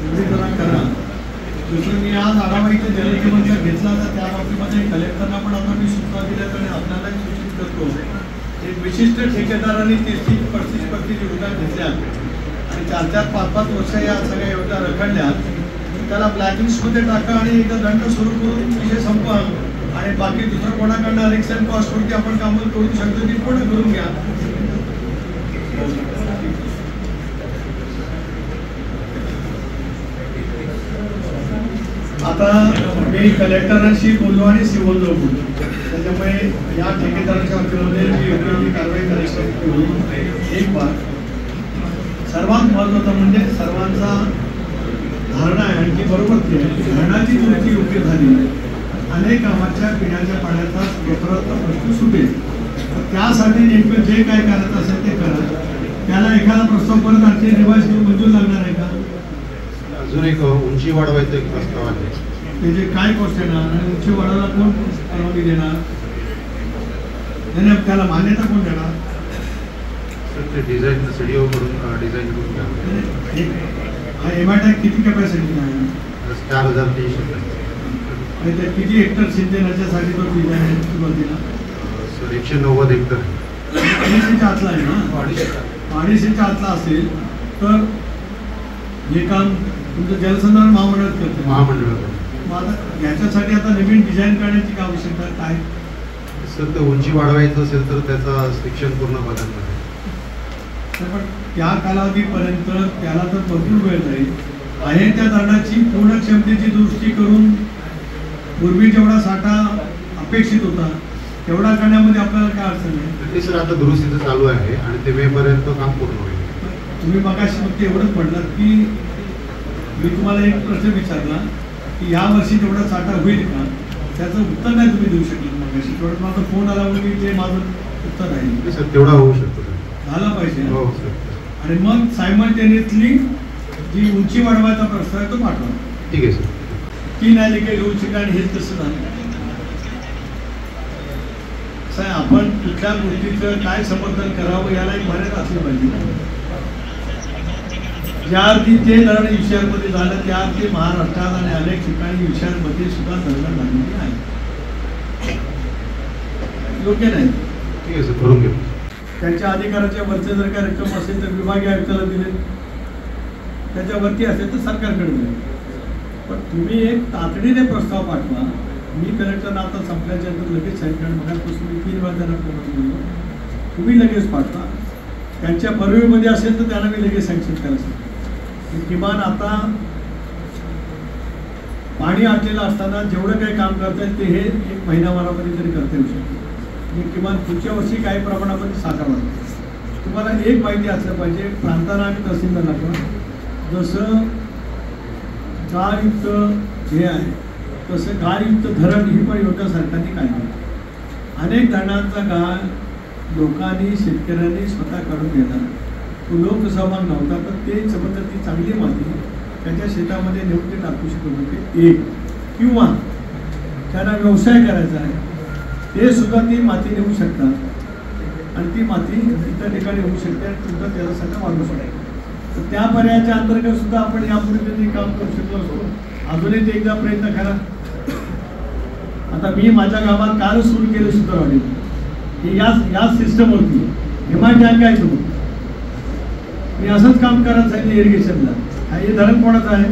एवढी जरा करा. दुसरं मी आज आढावा इथे जलजीवनचा घेतला तर त्या बाबतीमध्ये कलेक्टरना पण आता मी सूचना दिल्या आणि आपल्यालाही सूचित करतो. एक विशिष्ट ठेकेदारांनी 30-35 योजना घेतल्या आणि 4-4, 5-5 वर्ष या सगळ्या योजना रखडल्या. त्याला ब्लॅकलिस्टमध्ये टाका आणि एकदा दंड सुरू करून विषय संपवा आणि बाकी दुसरं कोणाकडनं इलेक्शन कॉस्टवरती आपण कामं करू शकतो ती पण करून घ्या. आता मी कलेक्टरांशी बोललो आणि सिव्हिलजवळ बोललो. त्याच्यामुळे या ठेकेदाराच्या बाबतीमध्ये मी योग्य ती कारवाई करायची. एक बार सर्वात महत्त्वाचं म्हणजे सर्वांचा धारणा आहे आणि ती बरोबर ती आहे. धरणाची दुरुस्ती योग्य झाली, अनेक गावाच्या पिण्याच्या पाण्याचा पेपराचा प्रश्न सुटेल. तर त्यासाठी नेमकं जे काय करायचं असेल ते करा. त्याला एखादा प्रस्ताव परत आणखी रिवाईज करून मंजूर लागणार आहे का? अजून एक उंची वाढवायचा एक प्रस्ताव आहे. त्याचे काय कॉस्ट येणार आणि उंची वाढवायला कोण परवानगी देणार? नाही, त्याला मान्यता कोण देणार? ते डिझाईन सीडीओ कडून डिझाईन करून घ्यावं. हा एमआयटॅक किती कॅपॅसिटी आहे? 4300. आणि त्यात किती हेक्टर सिंचनाच्यासाठी तो डिझाईन आहे सुरुवातीला? Sir 190 hectare. 250च्या आतला आहे ना? 250च्या आतला असेल तर हे काम तुमचं जलसंधारण महामंडळात करतं. मग आता याच्यासाठी आता नवीन डिझाईन करण्याची काय आवश्यकता काय? सर ते उंची वाढवायचं असेल तर त्याचा शिक्षण पूर्ण बदलणार पण त्या कालावधीपर्यंत त्याला तर भरपूर वेळ जाईल. आहे त्या धरणाची पूर्ण क्षमतेची दुरुस्ती करून पूर्वी जेवढा साठा अपेक्षित होता तेवढा करण्यामध्ये आपल्याला काय अडचण आहे? ते सर आता दुरुस्तीचं चालू आहे आणि ते मे पर्यंत काम पूर्ण होईल. तुम्ही मगाशी फक्त एवढंच म्हटलं की मी तुम्हाला एक प्रश्न विचारला की या वर्षी तेवढा साठा होईल का? त्याचं उत्तर नाही तुम्ही देऊ शकलं. मगाशी तेवढं माझा फोन आला म्हणून ते माझं उत्तर आहे. सर तेवढा होऊ शकतो. झाला पाहिजे. हो सर. आणि मग सायमल्टेनियसली जी उंची वाढवायचा प्रस्ताव आहे तो पाठवा. ठीक आहे सर. 3 आली काही उंची आणि हेच तसं झालं. साहेब आपण कुठल्या गोष्टीचं काय समर्थन करावं याला एक मर्यादा असली पाहिजे. ज्या अर्थी ते धरण विषयांमध्ये झालं त्या अर्थी महाराष्ट्रात आणि अनेक ठिकाणी विषयांमध्ये सुद्धा धरण झालेली आहे. योग्य नाही. ठीक आहे सर, करून घेऊ. त्यांच्या अधिकाराच्या वरचे जर काय रक्कम असेल तर विभागीय आयुक्ताला दिले, त्याच्यावरती असेल तर सरकारकडे दिले. पण तुम्ही एक तातडीने प्रस्ताव पाठवा. मी कलेक्टरना आता संपल्याच्या नंतर लगेच सांगितलं. मगापासून मी 3 वाजताना फोन बोललो. तुम्ही लगेच पाठवा. त्यांच्या परवेमध्ये असेल तर त्यांना मी लगेच सँक्शन करायला सांगतो. किमान आता पाणी आटलेलं असताना जेवढं काही काम करता येईल ते हे 1 महिनाभरामध्ये तरी करता येऊ शकतं. किमान पुढच्या वर्षी काही प्रमाणामध्ये साठा वाढतो. तुम्हाला एक माहिती असलं पाहिजे प्रांताला आणि तहसीलदाराला, जसं गाळयुक्त हे आहे तसं गाळयुक्त धरण ही पण योजना सरकारने काढली. अनेक धरणांचा गाळ लोकांनी शेतकऱ्यांनी स्वतः काढून घेतला. तो लोकसहभाग नव्हता तर ते समजा ती चांगली माती त्यांच्या शेतामध्ये नेऊन ते टाकू शकत होते. एक किंवा त्यांना व्यवसाय करायचा आहे ते सुद्धा ती माती नेऊ शकतात आणि ती माती इतर ठिकाणी होऊ शकते आणि तुमचा त्याचा सगळं वाढू शकतो. तर त्या पर्यायाच्या अंतर्गत सुद्धा आपण यापूर्वी ते काम करू शकलो असतो. अजूनही ते एकदा प्रयत्न करा. आता मी माझ्या गावात काल सुरू केलं सूत्रवाडी हे याच सिस्टमवरती एमआयटॅक काय तुम्ही मी असंच काम करायचं आहे इरिगेशनला. हे धरण कोणाचं आहे?